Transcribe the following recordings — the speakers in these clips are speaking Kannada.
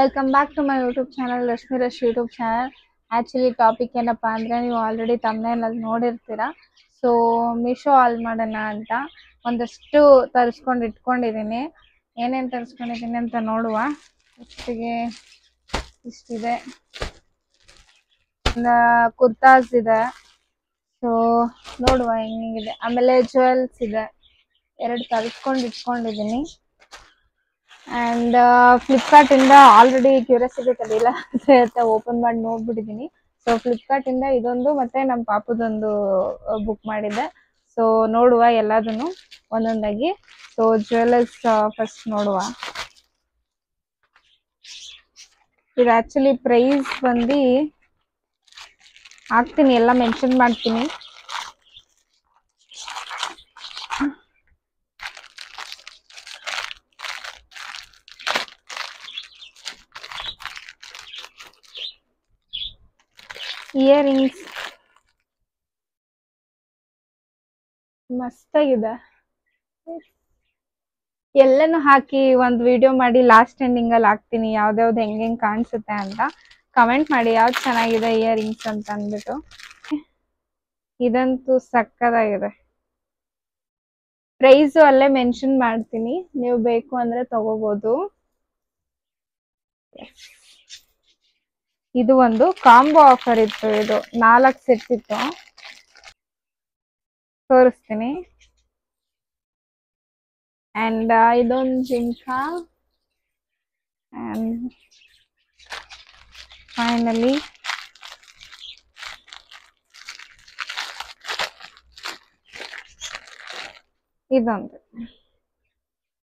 Welcome back to my YouTube channel Rashmi rush YouTube channel. Actually topic ಏನಪ್ಪ ಅಂದರೆ ನೀವು ಆಲ್ರೆಡಿ ತಮ್ಮನೇಲಿ ನೋಡಿರ್ತೀರ. ಸೊ ಮೀಶೋ ಆಲ್ ಮಾಡೋಣ ಅಂತ ಒಂದಷ್ಟು ತರಿಸ್ಕೊಂಡು ಇಟ್ಕೊಂಡಿದ್ದೀನಿ. ಏನೇನು ತರಿಸ್ಕೊಂಡಿದ್ದೀನಿ ಅಂತ ನೋಡುವ. ಫಸ್ಟಿಗೆ ಇಷ್ಟಿದೆ, ಕುರ್ತಾಸ್ ಇದೆ. ಸೊ ನೋಡುವ ಹೆಂಗಿದೆ. ಆಮೇಲೆ ಜ್ಯುವೆಲ್ಸ್ ಇದೆ, 2 ತರಿಸ್ಕೊಂಡು ಇಟ್ಕೊಂಡಿದ್ದೀನಿ. ಆ್ಯಂಡ್ ಫ್ಲಿಪ್ಕಾರ್ಟಿಂದ ಆಲ್ರೆಡಿ ಕ್ಯೂರಿಯಾಸಿಟಿ ತಡೆಯಿಲ್ಲ ಅಂತ ಓಪನ್ ಮಾಡಿ ನೋಡ್ಬಿಟ್ಟಿದ್ದೀನಿ. ಸೊ ಫ್ಲಿಪ್ಕಾರ್ಟಿಂದ ಇದೊಂದು ಮತ್ತು ನಮ್ಮ ಪಾಪದೊಂದು ಬುಕ್ ಮಾಡಿದ್ದೆ. ಸೊ ನೋಡುವ ಎಲ್ಲದನ್ನು ಒಂದೊಂದಾಗಿ. ಸೊ ಜ್ಯುವೆಲರ್ಸ್ ಫಸ್ಟ್ ನೋಡುವ. ಇದು ಆ್ಯಕ್ಚುಲಿ ಪ್ರೈಸ್ ಬಂದು ಹಾಕ್ತೀನಿ, ಎಲ್ಲ ಮೆನ್ಷನ್ ಮಾಡ್ತೀನಿ. ಇಯರಿಂಗ್ಸ್ ಮಸ್ತಾಗಿದೆ. ಎಲ್ಲನೂ ಹಾಕಿ ಒಂದು ವಿಡಿಯೋ ಮಾಡಿ ಲಾಸ್ಟ್ ಎಂಡಿಂಗಲ್ಲಿ ಹಾಕ್ತೀನಿ, ಯಾವ್ದ್ಯಾವ್ದು ಹೆಂಗೆ ಕಾಣಿಸುತ್ತೆ ಅಂತ. ಕಮೆಂಟ್ ಮಾಡಿ ಯಾವ್ದು ಚೆನ್ನಾಗಿದೆ ಇಯರಿಂಗ್ಸ್ ಅಂತ ಅಂದ್ಬಿಟ್ಟು. ಇದಂತೂ ಸಕ್ಕತ್ತಾಗಿದೆ. ಪ್ರೈಸು ಅಲ್ಲೇ ಮೆನ್ಷನ್ ಮಾಡ್ತೀನಿ, ನೀವು ಬೇಕು ಅಂದರೆ ತಗೋಬೋದು. ಇದು ಒಂದು ಕಾಂಬೋ ಆಫರ್ ಇತ್ತು, ಇದು 4 ಸೆಟ್ ಇತ್ತು, ತೋರಿಸ್ತೀನಿ. ಆ್ಯಂಡ್ ಇದೊಂದು ಜಿಂಕ. ಆ್ಯಂಡ್ ಫೈನಲಿ ಇದೊಂದು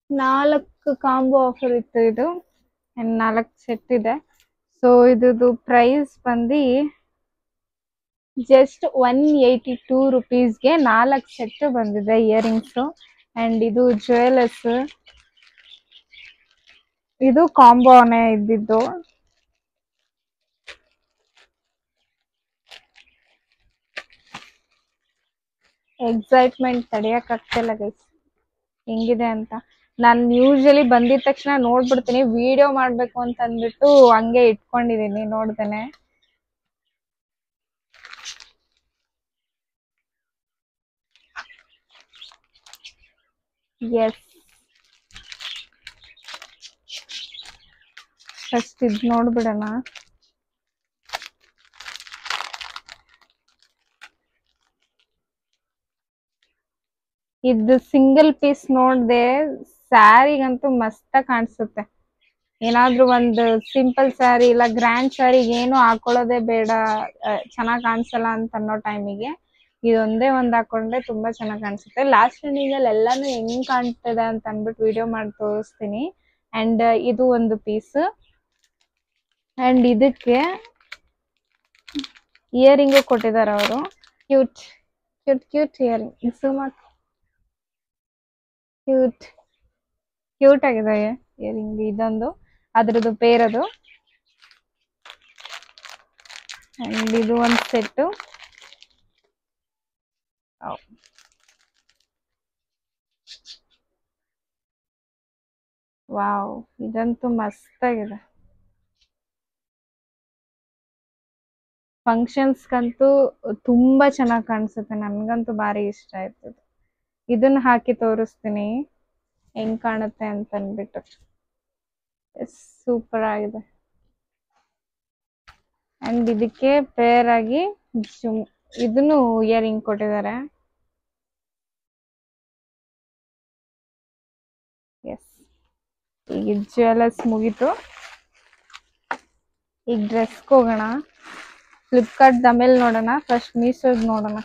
4 ಕಾಂಬೋ ಆಫರ್ ಇತ್ತು ಇದು. ಆ್ಯಂಡ್ 4 ಸೆಟ್ ಇದೆ. ಸೊ ಇದ್ರದ್ದು ಪ್ರೈಸ್ ಬಂದು ಜಸ್ಟ್ 182 ರುಪೀಸ್ಗೆ 4 ಸೆಟ್ ಬಂದಿದೆ ಇಯರಿಂಗ್ಸು. ಆ್ಯಂಡ್ ಇದು ಜ್ಯುವೆಲರ್ಸ್, ಇದು ಕಾಂಬೋನೇ ಇದ್ದಿದ್ದು. ಎಕ್ಸೈಟ್ಮೆಂಟ್ ತಡೆಯೋಕ್ಕಾಗ್ತಿಲ್ಲ ಗೈಸ್, ಹೆಂಗಿದೆ ಅಂತ. ನಾನು ಯೂಶಲಿ ಬಂದಿದ ತಕ್ಷಣ ನೋಡ್ಬಿಡ್ತೀನಿ, ವಿಡಿಯೋ ಮಾಡಬೇಕು ಅಂತ ಅಂದ್ಬಿಟ್ಟು ಹಂಗೆ ಇಟ್ಕೊಂಡಿದ್ದೀನಿ ನೋಡ್ದೇನೆ. ಎಸ್, ಫಸ್ಟ್ ಇದು ನೋಡ್ಬಿಡೋಣ. ಇದು ಸಿಂಗಲ್ ಪೀಸ್ ನೋಡ್ದೆ, ಸ್ಯಾರಿಗಂತೂ ಮಸ್ತಾಗಿ ಕಾಣಿಸುತ್ತೆ. ಏನಾದ್ರೂ ಒಂದು ಸಿಂಪಲ್ ಸ್ಯಾರಿ ಇಲ್ಲ ಗ್ರ್ಯಾಂಡ್ ಸ್ಯಾರಿಗೆ ಏನು ಹಾಕೊಳ್ಳೋದೇ ಬೇಡ, ಚೆನ್ನಾಗಿ ಕಾಣಿಸಲ್ಲ ಅಂತ ಅನ್ನೋ ಟೈಮಿಗೆ ಇದೊಂದೇ ಒಂದು ಹಾಕೊಂಡ್ರೆ ತುಂಬಾ ಚೆನ್ನಾಗಿ ಕಾಣಿಸುತ್ತೆ. ಲಾಸ್ಟ್ ಎಂಡಿಂಗಲ್ಲಿ ಎಲ್ಲಾನು ಹೆಂಗ್ ಕಾಣ್ತದೆ ಅಂತ ಅಂದ್ಬಿಟ್ಟು ವಿಡಿಯೋ ಮಾಡಿ ತೋರಿಸ್ತೀನಿ. ಆ್ಯಂಡ್ ಇದು ಒಂದು ಪೀಸ್. ಆ್ಯಂಡ್ ಇದಕ್ಕೆ ಇಯರಿಂಗು ಕೊಟ್ಟಿದ್ದಾರೆ ಅವರು. Cute cute cute earring, cute cute ಆಗಿದೆ ಇಯರಿಂಗ್. ಇದೊಂದು ಅದ್ರದ್ದು ಪೇರದು. ಆ್ಯಂಡ್ ಇದು ಒಂದು ಸೆಟ್ಟು. ವಾವ್, ಇದಂತೂ ಮಸ್ತಾಗಿದೆ. ಫಂಕ್ಷನ್ಸ್ಗಂತೂ ತುಂಬಾ ಚೆನ್ನಾಗಿ ಕಾಣಿಸುತ್ತೆ, ನನ್ಗಂತೂ ಭಾರಿ ಇಷ್ಟ ಆಯ್ತು. ಇದನ್ನ ಹಾಕಿ ತೋರಿಸ್ತೀನಿ ಹೆಂಗ್ ಕಾಣುತ್ತೆ ಅಂತ ಅಂದ್ಬಿಟ್ಟು. ಸೂಪರ್ ಆಗಿದೆ. ಅಂಡ್ ಇದಕ್ಕೆ ಪೇರ್ ಆಗಿ ಇದನ್ನು ಇಯರಿಂಗ್ ಕೊಟ್ಟಿದ್ದಾರೆ. ಎಸ್, ಈಗ ಜ್ಯುವೆಲರ್ಸ್ ಮುಗೀತು. ಈಗ ಡ್ರೆಸ್ಗೆ ಹೋಗೋಣ. ಫ್ಲಿಪ್ಕಾರ್ಟ್ ಆಮೇಲೆ ನೋಡೋಣ, ಫಸ್ಟ್ ಮೀಶೋದ್ ನೋಡೋಣ.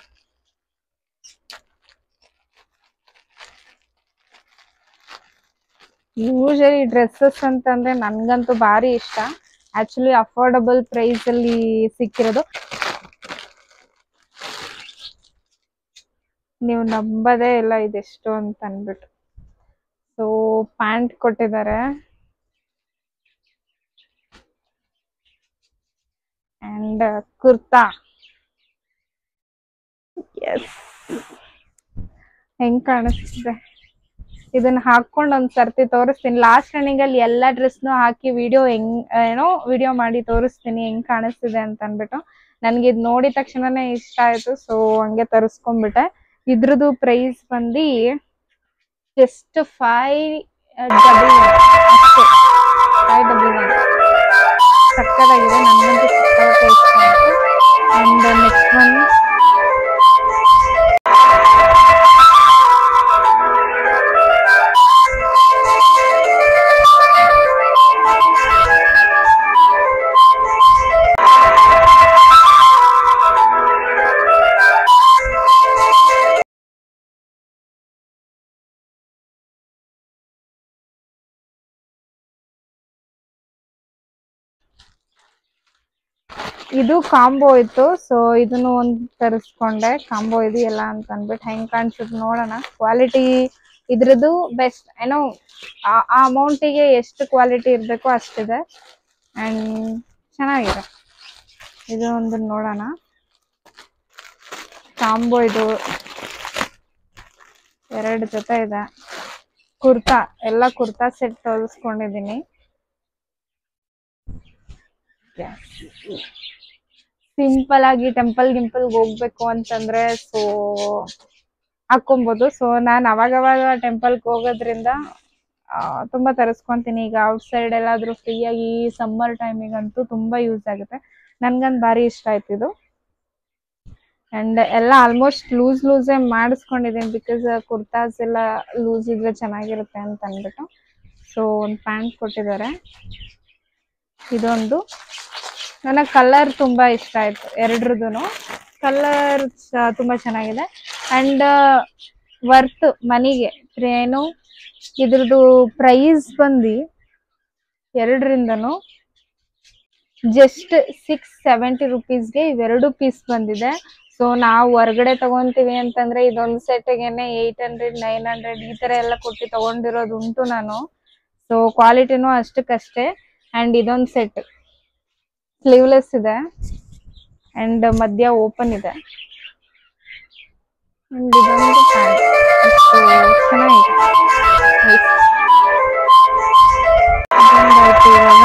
ಯೂಶಲಿ ಡ್ರೆಸ್ಸಸ್ ಅಂತಂದ್ರೆ ನನ್ಗಂತೂ ಭಾರಿ ಇಷ್ಟ. ಆಕ್ಚುಲಿ ಅಫೋರ್ಡಬಲ್ ಪ್ರೈಸ್ ಅಲ್ಲಿ ಸಿಕ್ಕಿರೋದು, ನೀವು ನಂಬದೇ ಇಲ್ಲ ಇದೆಷ್ಟು ಅಂತ ಅಂದ್ಬಿಟ್ಟು. ಸೊ ಪ್ಯಾಂಟ್ ಕೊಟ್ಟಿದ್ದಾರೆ ಅಂಡ್ ಕುರ್ತಾ. ಎಸ್, ಹೆಂಗ್ ಕಾಣಿಸ್ತಿದೆ. ಇದನ್ನ ಹಾಕೊಂಡು ಒಂದ್ ಸರ್ತಿ ತೋರಿಸ್ತೀನಿ. ಲಾಸ್ಟ್ ರನ್ನಿಂಗ್ ಅಲ್ಲಿ ಎಲ್ಲಾ ಡ್ರೆಸ್ನು ಹಾಕಿ ವಿಡಿಯೋ ವಿಡಿಯೋ ಮಾಡಿ ತೋರಿಸ್ತೀನಿ ಹೆಂಗ್ ಕಾಣಿಸ್ತಿದೆ ಅಂತ ಅನ್ಬಿಟ್ಟು. ನನ್ಗೆ ಇದ್ ನೋಡಿದ ತಕ್ಷಣನೇ ಇಷ್ಟ ಆಯ್ತು, ಸೊ ಹಂಗೆ ತರಿಸ್ಕೊಂಡ್ಬಿಟ್ಟೆ. ಇದ್ರದ್ದು ಪ್ರೈಸ್ ಬಂದು ಜಸ್ಟ್ 511 ಅಷ್ಟೇ. 511 ಸಕ್ಕತ್ತಾಗಿದೆ, ನನ್ಗಂತೂ ಸಿಕ್ಕಾಪಟ್ಟೆ ಇಷ್ಟ ಆಯ್ತು. ಅಂಡ್ ನೆಕ್ಸ್ಟ್ ಒನ್ ಇದು ಕಾಂಬೋ ಇತ್ತು, ಸೊ ಇದನ್ನು ಒಂದ್ ತರಿಸ್ಕೊಂಡೆ. ಕಾಂಬೋ ಇದೆಯಲ್ಲ ಅಂತ ಅನ್ಬಿಟ್ಟು ಹೆಂಗ್ ಕಾಣಿಸುತ್ತೆ ನೋಡೋಣ. ಕ್ವಾಲಿಟಿ ಇದ್ರದ್ದು ಬೆಸ್ಟ್, ಏನೋ ಆ ಅಮೌಂಟಿಗೆ ಎಷ್ಟು ಕ್ವಾಲಿಟಿ ಇರ್ಬೇಕೋ ಅಷ್ಟಿದೆ ಅಂಡ್ ಚೆನ್ನಾಗಿದೆ. ಇದು ಒಂದು ನೋಡೋಣ. ಕಾಂಬೋ ಇದು 2 ಜೊತೆ ಇದೆ. ಕುರ್ತಾ ಎಲ್ಲ ಕುರ್ತಾ ಸೆಟ್ ತರಿಸ್ಕೊಂಡಿದೀನಿ. ಸಿಂಪಲ್ ಆಗಿ ಟೆಂಪಲ್ ಹೋಗ್ಬೇಕು ಅಂತಂದ್ರೆ ಸೊ ಹಾಕೊಬಹುದು. ಸೊ ನಾನು ಅವಾಗವಾಗ ಟೆಂಪಲ್ಗೆ ಹೋಗೋದ್ರಿಂದ ತುಂಬಾ ತರಿಸ್ಕೊಂತೀನಿ. ಈಗ ಔಟ್ ಸೈಡ್ ಎಲ್ಲಾದ್ರೂ ಫ್ರೀ ಆಗಿ ಸಮ್ಮರ್ ಟೈಮಿಗಂತೂ ತುಂಬಾ ಯೂಸ್ ಆಗುತ್ತೆ. ನನ್ಗಂತ ಭಾರಿ ಇಷ್ಟ ಆಯ್ತು ಇದು. ಅಂಡ್ ಎಲ್ಲ ಆಲ್ಮೋಸ್ಟ್ ಲೂಸೇ ಮಾಡಿಸ್ಕೊಂಡಿದ್ದೀನಿ, ಬಿಕಾಸ್ ಕುರ್ತಾಸ್ ಎಲ್ಲ ಲೂಸ್ ಇದ್ರೆ ಚೆನ್ನಾಗಿರುತ್ತೆ ಅಂತ ಅಂದ್ಬಿಟ್ಟು. ಸೊ ಒಂದು ಪ್ಯಾಂಟ್ ಕೊಟ್ಟಿದ್ದಾರೆ. ಇದೊಂದು ನನಗೆ ಕಲರ್ ತುಂಬಾ ಇಷ್ಟ ಆಯ್ತು. ಎರಡ್ರದ್ದು ಕಲರ್ ತುಂಬಾ ಚೆನ್ನಾಗಿದೆ ಅಂಡ್ ವರ್ತ್ ಮನಿಗೆ. ಏನು ಇದ್ರದ್ದು ಪ್ರೈಸ್ ಬಂದು ಎರಡರಿಂದನು ಜಸ್ಟ್ 670 rupeesಗೆ ಇವೆರಡು ಪೀಸ್ ಬಂದಿದೆ. ಸೊ ನಾವು ಹೊರಗಡೆ ತಗೊಂತೀವಿ ಅಂತಂದ್ರೆ ಇದೊಂದು ಸೆಟ್ಗೆನೆ 800 900 ಈ ತರ ಎಲ್ಲ ಕೊಟ್ಟು ತಗೊಂಡಿರೋದು ಉಂಟು ನಾನು. ಸೊ ಕ್ವಾಲಿಟಿನೂ ಅಷ್ಟಕ್ಕಷ್ಟೇ. ಅಂಡ್ ಇದೊಂದು ಸೆಟ್ ಸ್ಲೀವ್ಲೆಸ್ ಇದೆ ಅಂಡ್ ಮಧ್ಯ ಓಪನ್ ಇದೆ. ಅಂಡ್ ಇದೊಂದು ಪ್ಯಾಂಟ್ ಚೆನ್ನಾಗಿದೆ. ಇದೊಂದಾಯ್ತು. ಇವಾಗ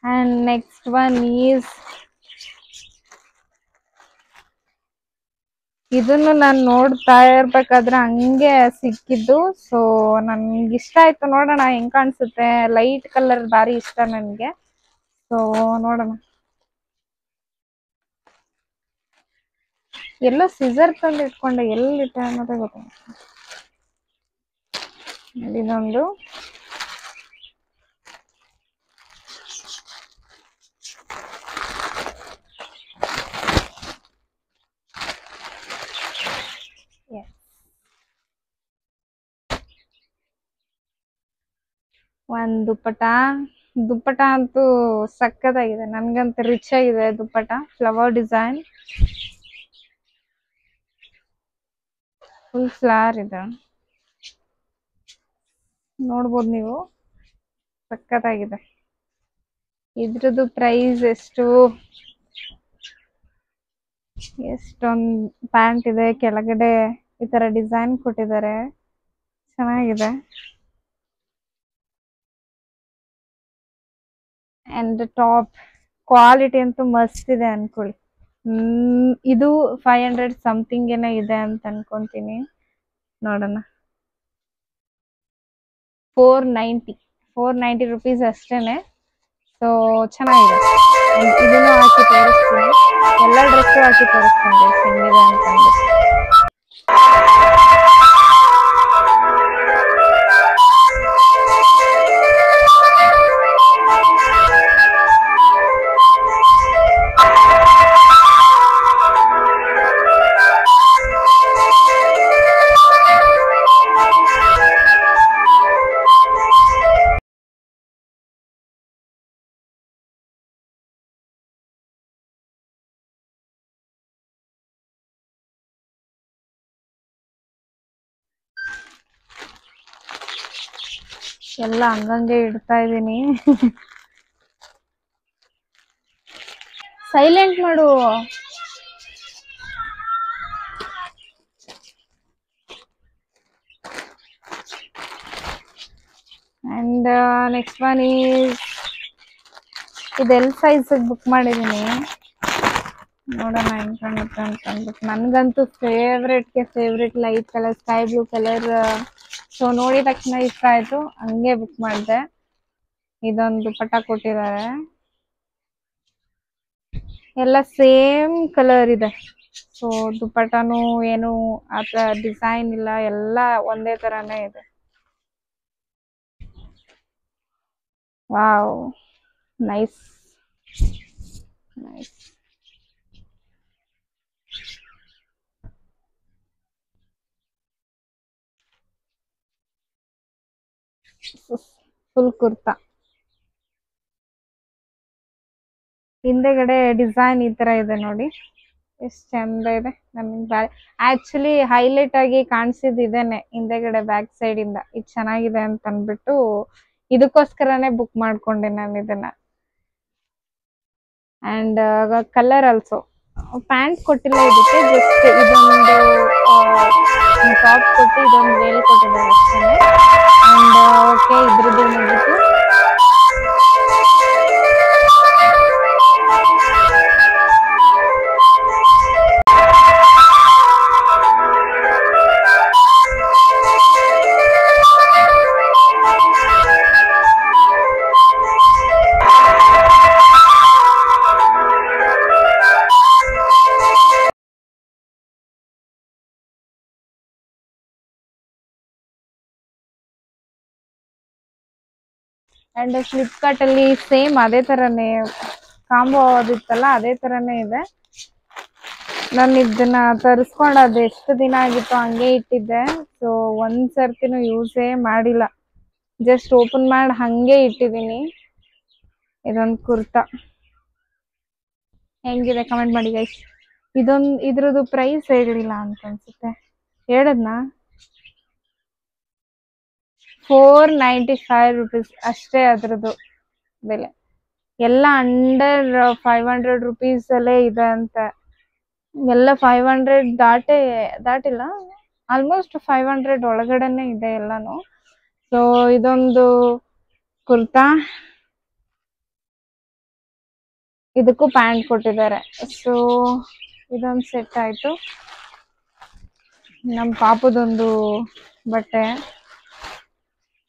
and next one is ಇದನ್ನು ನಾನು ನೋಡ್ತಾ ಇರ್ಬೇಕಾದ್ರೆ ಹಂಗೆ ಸಿಕ್ಕಿದ್ದು. ಸೊ ನನ್ಗೆ ಇಷ್ಟ ಆಯ್ತು. ನೋಡೋಣ ಹೆಂಗ್ ಕಾಣಿಸುತ್ತೆ. ಲೈಟ್ ಕಲರ್ ಬಾರಿ ಇಷ್ಟ ನನ್ಗೆ. ಸೊ ನೋಡೋಣ. ಎಲ್ಲೋ ಸಿಸರ್ ತಂದು ಇಟ್ಕೊಂಡೆ, ಎಲ್ಲಿಟ್ಟೆ ಅನ್ನೋದೇ ಗೊತ್ತಾಗ್ತದೆ. ಇದೊಂದು ಒಂದ್ ದುಪ್ಪಟ ಅಂತೂ ಸಕ್ಕತ್ತಾಗಿದೆ. ನನ್ಗಂತ ರಿಚ್ ಆಗಿದೆ dupatta. Flower design, full flower ಇದೆ, ನೋಡ್ಬೋದು ನೀವು. ಸಕ್ಕತ್ತಾಗಿದೆ. ಇದ್ರದ್ದು ಪ್ರೈಸ್ ಎಷ್ಟೊಂದು ಪ್ಯಾಂಟ್ ಇದೆ, ಕೆಳಗಡೆ ಈ ತರ ಡಿಸೈನ್ ಕೊಟ್ಟಿದ್ದಾರೆ, ಚೆನ್ನಾಗಿದೆ. ಅಂಡ್ ಟಾಪ್ ಕ್ವಾಲಿಟಿ ಅಂತೂ ಮಸ್ತ್ ಇದೆ ಅನ್ಕೊಳ್ಳಿ. ಇದು 500 ಸಮಥಿಂಗ್ ಏನೋ ಇದೆ ಅಂತ ಅನ್ಕೊಂತೀನಿ. ನೋಡೋಣ. 490 ರುಪೀಸ್ ಅಷ್ಟೇನೆ. ಸೊ ಚೆನ್ನಾಗಿದೆ. ಇದನ್ನು ಹಾಕಿ ತೋರಿಸ್ತೀನಿ, ಎಲ್ಲ ಡ್ರೆಸ್ಸು ಹಾಕಿ ತೋರಿಸ್ತೀನಿ ಹೆಂಗಿದೆ ಅಂತಂದು. ಎಲ್ಲ ಹಂಗಂಗೆ ಇಡ್ತಾ ಇದೀನಿ. ಸೈಲೆಂಟ್ ಮಾಡು. ಅಂಡ್ ನೆಕ್ಸ್ಟ್ ಒನ್ ಈಸ್ ಇದೆಲ್ ಸೈಜ್ ಬುಕ್ ಮಾಡಿದೀನಿ. ನೋಡೋಣ ಹೆಂಗ್ ಕಾಣುತ್ತೆ ಅಂತ ಅಂದ್ಬಿಟ್ಟು. ನನ್ಗಂತೂ favourite light colour, sky blue colour. So ನೋಡಿದ ತಕ್ಷಣ ಇಷ್ಟ ಆಯ್ತು, ಹಂಗೆ ಬುಕ್ ಮಾಡಿದೆ. ಇದೊಂದು ಪಟ ಕೊಟ್ಟಿದ್ದಾರೆ, ಎಲ್ಲ ಸೇಮ್ ಕಲರ್ ಇದೆ. ಸೊ ದುಪಟ್ಟನು ಏನು ಆತರ ಡಿಸೈನ್ ಇಲ್ಲ, ಎಲ್ಲ ಒಂದೇ ತರಾನೇ ಇದೆ. Wow, nice. ಫುಲ್ ಕುರ್ತಾ, ಹಿಂದೆಗಡೆ ಡಿಸೈನ್ ಈ ತರ ಇದೆ ನೋಡಿ, ಎಷ್ಟು ಚಂದ ಇದೆ. ನಮ್ಗೆ ಆಕ್ಚುಲಿ ಹೈಲೈಟ್ ಆಗಿ ಕಾಣಿಸಿದ ಇದೇನೆ ಹಿಂದೆಗಡೆ ಬ್ಯಾಕ್ ಸೈಡ್ ಇಂದ. ಇದು ಚೆನ್ನಾಗಿದೆ ಅಂತ ಅಂದ್ಬಿಟ್ಟು ಇದಕ್ಕೋಸ್ಕರನೇ ಬುಕ್ ಮಾಡ್ಕೊಂಡೆ ನಾನು ಇದನ್ನ. And colour also. ಪ್ಯಾಂಟ್ ಕೊಟ್ಟಿಲ್ಲ ಇದಕ್ಕೆ, ಜಸ್ಟ್ ಇದೊಂದು ಟಾಪ್ ಕೊಟ್ಟು ಇದೊಂದು ವೇಲ್ ಕೊಟ್ಟಿದ್ದಾರೆ ಅಷ್ಟೇ. ಅಂಡ್ ಓಕೆ, ಇದ್ರದ್ದು ಮುಗಿತು. ಅಂಡ್ ಫ್ಲಿಪ್ಕಾರ್ಟ್ ಅಲ್ಲಿ ಸೇಮ್ ಅದೇ ತರನೇ ಕಾಂಬೋ ಅದಿತ್ತಲ್ಲ, ಅದೇ ತರನೇ ಇದೆ. ನಾನು ಇದನ್ನ ತರಿಸ್ಕೊಂಡು ಅದು ಎಷ್ಟು ದಿನ ಆಗಿತ್ತು ಹಂಗೆ ಇಟ್ಟಿದ್ದೆ. ಸೊ ಒಂದ್ ಸರ್ತಿನೂ ಯೂಸೇ ಮಾಡಿಲ್ಲ, ಜಸ್ಟ್ ಓಪನ್ ಮಾಡಿ ಹಂಗೆ ಇಟ್ಟಿದ್ದೀನಿ. ಇದೊಂದು ಕುರ್ತಾ ಹೆಂಗಿದೆ ಕಮೆಂಟ್ ಮಾಡಿ ಗೈಸ್. ಇದ್ರದ್ದು ಪ್ರೈಸ್ ಹೇಳಿಲ್ಲ ಅಂತ ಅನ್ಸುತ್ತೆ, ಹೇಳದ್ನಾ? 495 ರುಪೀಸ್ ಅಷ್ಟೇ ಅದ್ರದ್ದು ಬೆಲೆ. ಎಲ್ಲ ಅಂಡರ್ 500 ರುಪೀಸ್ ಅಲ್ಲೇ ಇದೆ ಅಂತ. ಎಲ್ಲ 500 ದಾಟಿಲ್ಲ, ಆಲ್ಮೋಸ್ಟ್ 500 ಒಳಗಡೆನೆ ಇದೆ ಎಲ್ಲಾನು. ಸೊ ಇದೊಂದು ಕುರ್ತಾ, ಇದಕ್ಕೂ ಪ್ಯಾಂಟ್ ಕೊಟ್ಟಿದ್ದಾರೆ. ಸೊ ಇದೊಂದು ಸೆಟ್ ಆಯ್ತು. ನಮ್ಮ ಪಾಪದೊಂದು ಬಟ್ಟೆ,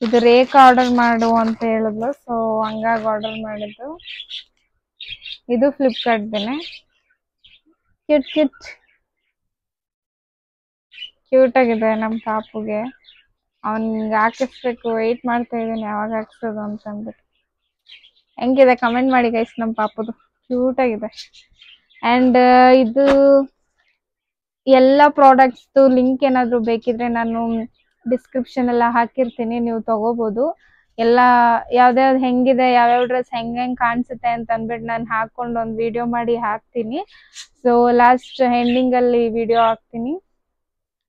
ಇದು ರೇಖಾ ಆರ್ಡರ್ ಮಾಡು ಅಂತ ಹೇಳಿದ್ಲು, ಸೊ ಹಂಗಾಗಿ ಆರ್ಡರ್ ಮಾಡಿದ್ದು. ಇದು ಫ್ಲಿಪ್ಕಾರ್ಟ್ ದೇನೆ. ಕ್ಯೂಟ್ ಆಗಿದೆ ನಮ್ಮ ಪಾಪುಗೆ. ಅವನ್ಗೆ ಹಾಕಿಸ್ಬೇಕು, ವೆಯ್ಟ್ ಮಾಡ್ತಾ ಇದ್ದೀನಿ ಯಾವಾಗ ಹಾಕ್ಸೋದು ಅಂತ ಅಂದ್ಬಿಟ್ಟು. ಹೆಂಗಿದೆ ಕಮೆಂಟ್ ಮಾಡಿ ಗೈಸ್. ನಮ್ಮ ಪಾಪುದು ಕ್ಯೂಟ್ ಆಗಿದೆ. ಅಂಡ್ ಇದು ಎಲ್ಲ ಪ್ರಾಡಕ್ಟ್ಸ್ ಲಿಂಕ್ ಏನಾದ್ರು ಬೇಕಿದ್ರೆ ನಾನು ಡಿಸ್ಕ್ರಿಪ್ಷನ್ ಎಲ್ಲ ಹಾಕಿರ್ತೀನಿ, ನೀವು ತಗೋಬಹುದು. ಎಲ್ಲ ಯಾವ್ದಾವ್ದು ಹೆಂಗಿದೆ, ಯಾವ್ಯಾವ ಡ್ರೆಸ್ ಹೆಂಗ್ ಕಾಣಿಸುತ್ತೆ ಅಂತ ಅಂದ್ಬಿಟ್ಟು ನಾನು ಹಾಕೊಂಡು ಒಂದು ವಿಡಿಯೋ ಮಾಡಿ ಹಾಕ್ತೀನಿ. ಸೊ ಲಾಸ್ಟ್ ಎಂಡಿಂಗ್ ಅಲ್ಲಿ ವಿಡಿಯೋ ಹಾಕ್ತೀನಿ,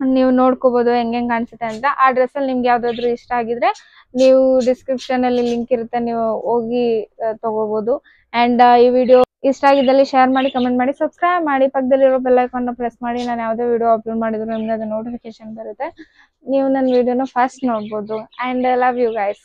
ನೀವು ನೋಡ್ಕೋಬಹುದು ಹೆಂಗ್ ಕಾಣಿಸುತ್ತೆ ಅಂತ. ಆ ಡ್ರೆಸ್ ಅಲ್ಲಿ ನಿಮ್ಗೆ ಯಾವ್ದಾದ್ರು ಇಷ್ಟ ಆಗಿದ್ರೆ ನೀವು ಡಿಸ್ಕ್ರಿಪ್ಷನ್ ಅಲ್ಲಿ ಲಿಂಕ್ ಇರುತ್ತೆ, ನೀವು ಹೋಗಿ ತಗೋಬಹುದು. ಅಂಡ್ ಈ ವಿಡಿಯೋ ಇಷ್ಟ ಆಗಿದ್ದಲ್ಲಿ ಶೇರ್ ಮಾಡಿ, ಕಮೆಂಟ್ ಮಾಡಿ, ಸಬ್ಸ್ಕ್ರೈಬ್ ಮಾಡಿ, ಪಕ್ಕದಲ್ಲಿರೋ ಬೆಲ್ ಐಕಾನ್ ನ ಪ್ರೆಸ್ ಮಾಡಿ. ನಾನು ಯಾವುದೇ ವಿಡಿಯೋ ಅಪ್ಲೋಡ್ ಮಾಡಿದ್ರು ನಿಮ್ಗೆ ಅದು ನೋಟಿಫಿಕೇಶನ್ ಬರುತ್ತೆ, ನೀವು ನನ್ನ ವಿಡಿಯೋನ ಫಸ್ಟ್ ನೋಡ್ಬೋದು. And love you guys.